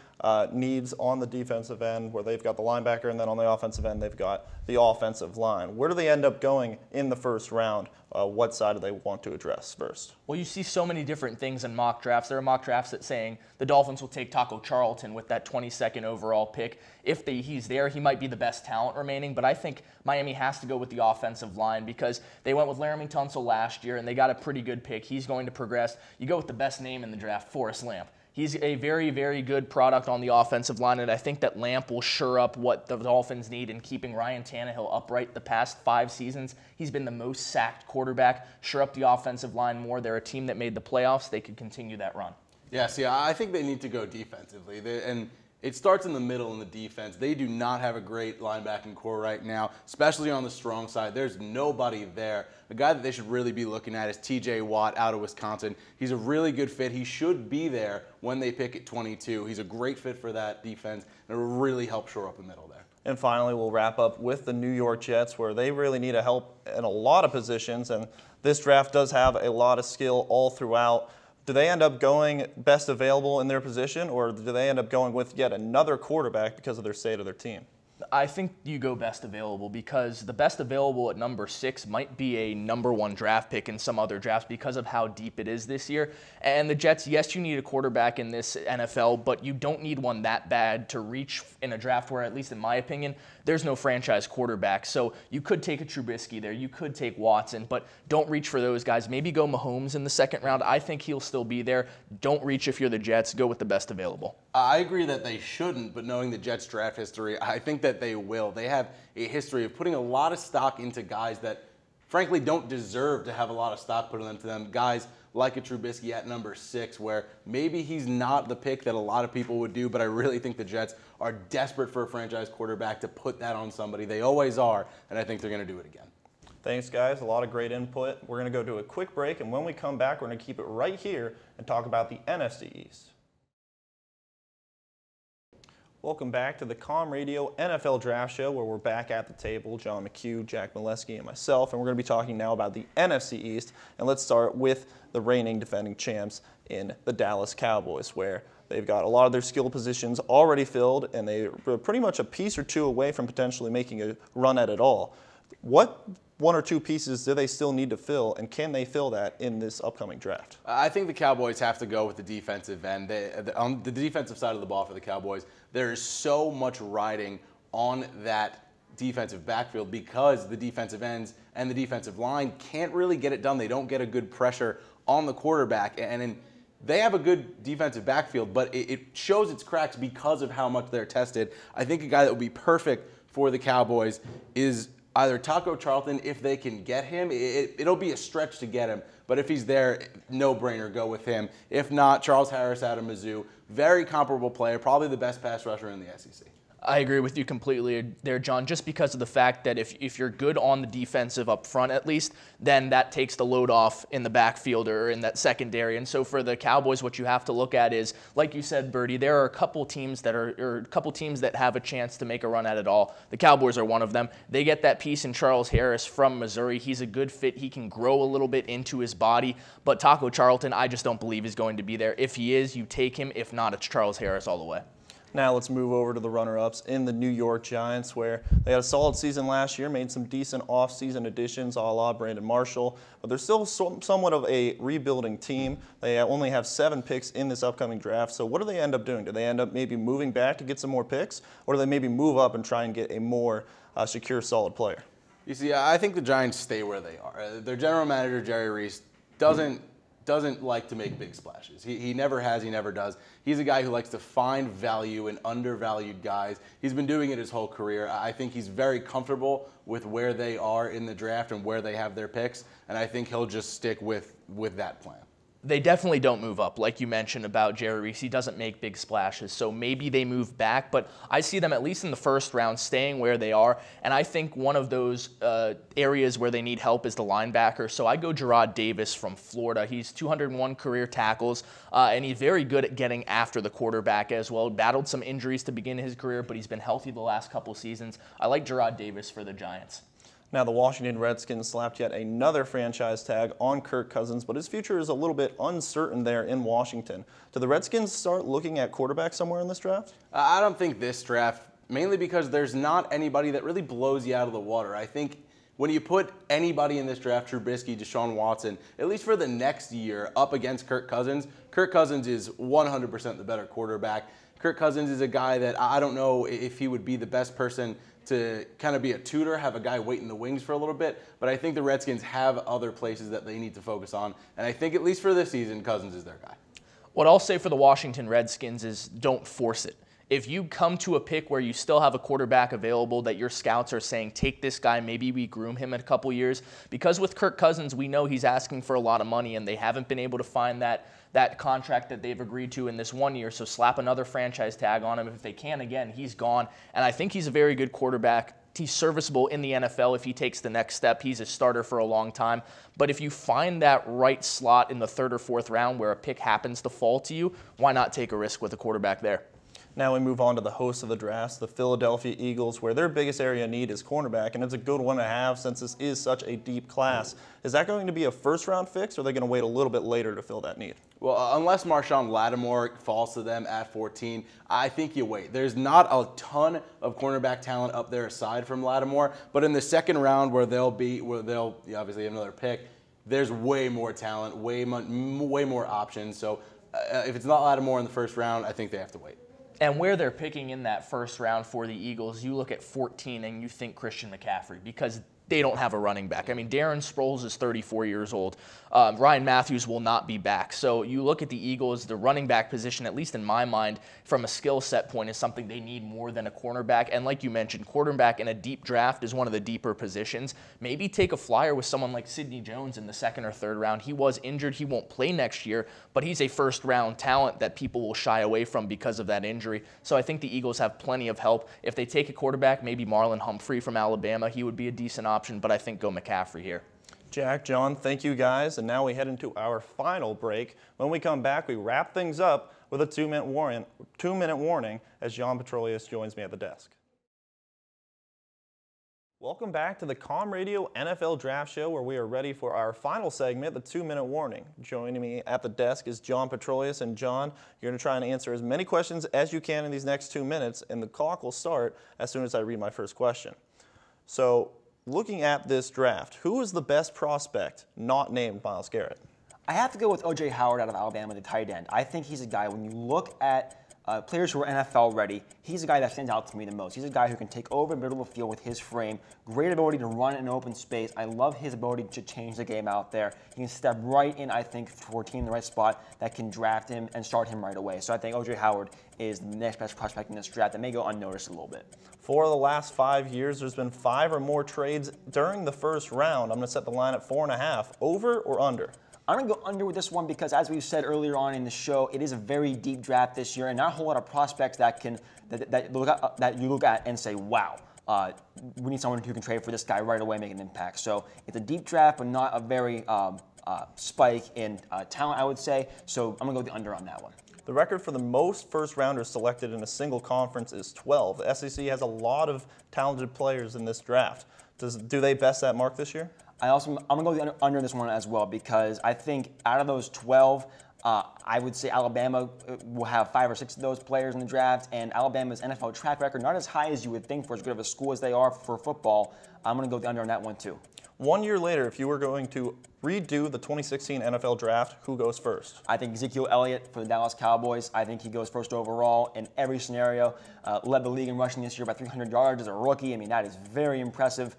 needs on the defensive end, where they've got the linebacker, and then on the offensive end, they've got the offensive line. Where do they end up going in the first round? What side do they want to address first? Well, you see so many different things in mock drafts. There are mock drafts that saying the Dolphins will take Taco Charlton with that 22nd overall pick. If he's there, he might be the best talent remaining, but I think Miami has to go with the offensive line because they went with Laramie Tunsil last year, and they got a pretty good pick. He's going to progress. You go with the best name in the draft, Forrest Lamp. He's a very, very good product on the offensive line, and I think that Lamp will shore up what the Dolphins need in keeping Ryan Tannehill upright the past 5 seasons. He's been the most sacked quarterback. Shore up the offensive line more. They're a team that made the playoffs. They could continue that run. Yeah, see, I think they need to go defensively. And it starts in the middle in the defense. They do not have a great linebacking core right now, especially on the strong side. There's nobody there. The guy that they should really be looking at is TJ Watt out of Wisconsin. He's a really good fit. He should be there when they pick at 22. He's a great fit for that defense, and it will really help shore up the middle there. And finally, we'll wrap up with the New York Jets, where they really need a help in a lot of positions, and this draft does have a lot of skill all throughout. Do they end up going best available in their position, or do they end up going with yet another quarterback because of their state of their team? I think you go best available because the best available at number 6 might be a number 1 draft pick in some other drafts because of how deep it is this year. And the Jets, yes, you need a quarterback in this NFL, but you don't need one that bad to reach in a draft where, at least in my opinion, there's no franchise quarterback. So you could take a Trubisky there, you could take Watson, but don't reach for those guys. Maybe go Mahomes in the 2nd round. I think he'll still be there. Don't reach if you're the Jets. Go with the best available. I agree that they shouldn't, but knowing the Jets' draft history, I think that they will. They have a history of putting a lot of stock into guys that, frankly, don't deserve to have a lot of stock put into them. Guys like a Trubisky at number 6, where maybe he's not the pick that a lot of people would do, but I really think the Jets are desperate for a franchise quarterback to put that on somebody. They always are, and I think they're going to do it again. Thanks, guys. A lot of great input. We're going to go to a quick break, and when we come back, we're going to keep it right here and talk about the NFC East. Welcome back to the CommRadio NFL Draft Show, where we're back at the table, John McHugh, Jack Molesky, and myself, and we're going to be talking now about the NFC East. And let's start with the reigning defending champs in the Dallas Cowboys, where they've got a lot of their skill positions already filled, and they're pretty much a piece or two away from potentially making a run at it all. What 1 or 2 pieces do they still need to fill, and can they fill that in this upcoming draft? I think the Cowboys have to go with the defensive end. On the defensive side of the ball for the Cowboys, there is so much riding on that defensive backfield because the defensive ends and the defensive line can't really get it done. They don't get a good pressure on the quarterback. And they have a good defensive backfield, but it shows its cracks because of how much they're tested. I think a guy that would be perfect for the Cowboys is either Taco Charlton, if they can get him. It'll be a stretch to get him, but if he's there, no-brainer, go with him. If not, Charles Harris out of Mizzou. Very comparable player, probably the best pass rusher in the SEC. I agree with you completely there, John, just because of the fact that if you're good on the defensive up front at least, then that takes the load off in the backfield or in that secondary. And so for the Cowboys, what you have to look at is, like you said, Birdie, there are a couple teams that have a chance to make a run at it all. The Cowboys are one of them. They get that piece in Charles Harris from Missouri. He's a good fit. He can grow a little bit into his body. But Taco Charlton, I just don't believe is going to be there. If he is, you take him. If not, it's Charles Harris all the way. Now let's move over to the runner-ups in the New York Giants, where they had a solid season last year, made some decent off-season additions a la Brandon Marshall, but they're still somewhat of a rebuilding team. They only have 7 picks in this upcoming draft, so what do they end up doing? Do they end up maybe moving back to get some more picks, or do they maybe move up and try and get a more secure, solid player? You see, I think the Giants stay where they are. Their general manager, Jerry Reese, doesn't like to make big splashes. He never has, he never does. He's a guy who likes to find value in undervalued guys. He's been doing it his whole career. I think he's very comfortable with where they are in the draft and where they have their picks, and I think he'll just stick with that plan. They definitely don't move up, like you mentioned about Jerry Reese. He doesn't make big splashes, so maybe they move back, but I see them at least in the first round staying where they are, and I think one of those areas where they need help is the linebacker, so I go Jarrad Davis from Florida. He's 201 career tackles, and he's very good at getting after the quarterback as well. Battled some injuries to begin his career, but he's been healthy the last couple seasons. I like Jarrad Davis for the Giants. Now, the Washington Redskins slapped yet another franchise tag on Kirk Cousins, but his future is a little bit uncertain there in Washington. Do the Redskins start looking at quarterback somewhere in this draft? I don't think this draft, mainly because there's not anybody that really blows you out of the water. I think when you put anybody in this draft, Trubisky, Deshaun Watson, at least for the next year, up against Kirk Cousins is 100% the better quarterback. Kirk Cousins is a guy that I don't know if he would be the best person to kind of be a tutor, have a guy wait in the wings for a little bit, but I think the Redskins have other places that they need to focus on, and I think at least for this season, Cousins is their guy. What I'll say for the Washington Redskins is don't force it. If you come to a pick where you still have a quarterback available that your scouts are saying, take this guy, maybe we groom him in a couple years, because with Kirk Cousins, we know he's asking for a lot of money, and they haven't been able to find that contract that they've agreed to in this 1 year, so slap another franchise tag on him. If they can, again, he's gone. And I think he's a very good quarterback. He's serviceable in the NFL if he takes the next step. He's a starter for a long time. But if you find that right slot in the 3rd or 4th round where a pick happens to fall to you, why not take a risk with a quarterback there? Now we move on to the host of the drafts, the Philadelphia Eagles, where their biggest area of need is cornerback, and it's a good one to have since this is such a deep class. Is that going to be a first-round fix, or are they going to wait a little bit later to fill that need? Well, unless Marshawn Lattimore falls to them at 14, I think you wait. There's not a ton of cornerback talent up there aside from Lattimore, but in the 2nd round where they'll obviously have another pick, there's way more talent, way more options. So if it's not Lattimore in the 1st round, I think they have to wait. And where they're picking in that 1st round for the Eagles, you look at 14 and you think Christian McCaffrey because they don't have a running back. I mean, Darren Sproles is 34 years old. Ryan Matthews will not be back. So you look at the Eagles, the running back position, at least in my mind, from a skill set point, is something they need more than a cornerback. And like you mentioned, quarterback in a deep draft is one of the deeper positions. Maybe take a flyer with someone like Sidney Jones in the 2nd or 3rd round. He was injured. He won't play next year, but he's a 1st-round talent that people will shy away from because of that injury. So I think the Eagles have plenty of help. If they take a quarterback, maybe Marlon Humphrey from Alabama, he would be a decent option, but I think go McCaffrey here. Jack, John, thank you guys. And now we head into our final break. When we come back, we wrap things up with a 2-minute warning as John Petrolius joins me at the desk. Welcome back to the CommRadio NFL Draft Show, where we are ready for our final segment, the 2-minute warning. Joining me at the desk is John Petrolius. And John, you're going to try and answer as many questions as you can in these next 2 minutes, and the clock will start as soon as I read my first question. So, looking at this draft, who is the best prospect not named Myles Garrett? I have to go with O.J. Howard out of Alabama, the tight end. I think he's a guy, when you look at players who are NFL ready, he's a guy that stands out to me the most. He's a guy who can take over the middle of the field with his frame, great ability to run in open space. I love his ability to change the game out there. He can step right in, I think, for a team in the right spot that can draft him and start him right away. So I think O.J. Howard is the next best prospect in this draft that may go unnoticed a little bit. For the last 5 years, there's been 5 or more trades during the first round. I'm going to set the line at 4.5. Over or under? I'm going to go under with this one because, as we've said earlier on in the show, it is a very deep draft this year, and not a whole lot of prospects that you look at and say, wow, we need someone who can trade for this guy right away, make an impact. So it's a deep draft, but not a very spike in talent, I would say. So I'm going to go with the under on that one. The record for the most first-rounders selected in a single conference is 12. The SEC has a lot of talented players in this draft. Do they best that mark this year? I'm going to go with the under this one as well because I think out of those 12, I would say Alabama will have 5 or 6 of those players in the draft, and Alabama's NFL track record, not as high as you would think for as good of a school as they are for football. I'm going to go with the under on that one too. 1 year later, if you were going to redo the 2016 NFL Draft, who goes first? I think Ezekiel Elliott for the Dallas Cowboys. I think he goes first overall in every scenario. Led the league in rushing this year by 300 yards as a rookie. I mean, that is very impressive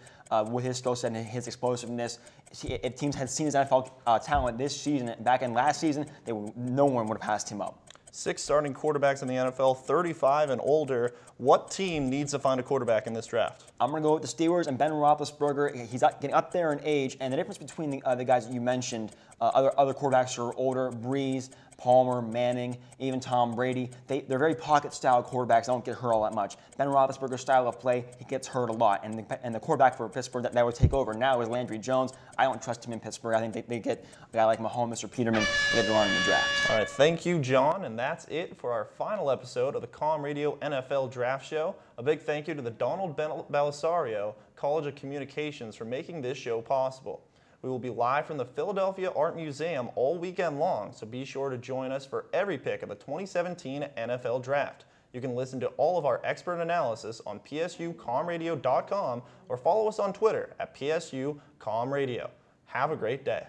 with his skill set and his explosiveness. If teams had seen his NFL talent this season, back in last season, no one would have passed him up. 6 starting quarterbacks in the NFL, 35 and older. What team needs to find a quarterback in this draft? I'm going to go with the Steelers and Ben Roethlisberger. He's getting up there in age, and the difference between the guys that you mentioned, other quarterbacks who are older, Breeze, Palmer, Manning, even Tom Brady, they're very pocket-style quarterbacks. Don't get hurt all that much. Ben Roethlisberger's style of play, he gets hurt a lot. And the quarterback for Pittsburgh that would take over now is Landry Jones. I don't trust him in Pittsburgh. I think they get a guy like Mahomes or Peterman later on in the draft. All right, thank you, John. And that's it for our final episode of the CommRadio NFL Draft Show. A big thank you to the Donald Belisario College of Communications for making this show possible. We will be live from the Philadelphia Art Museum all weekend long, so be sure to join us for every pick of the 2017 NFL Draft. You can listen to all of our expert analysis on psucommradio.com or follow us on Twitter at psucommradio. Have a great day.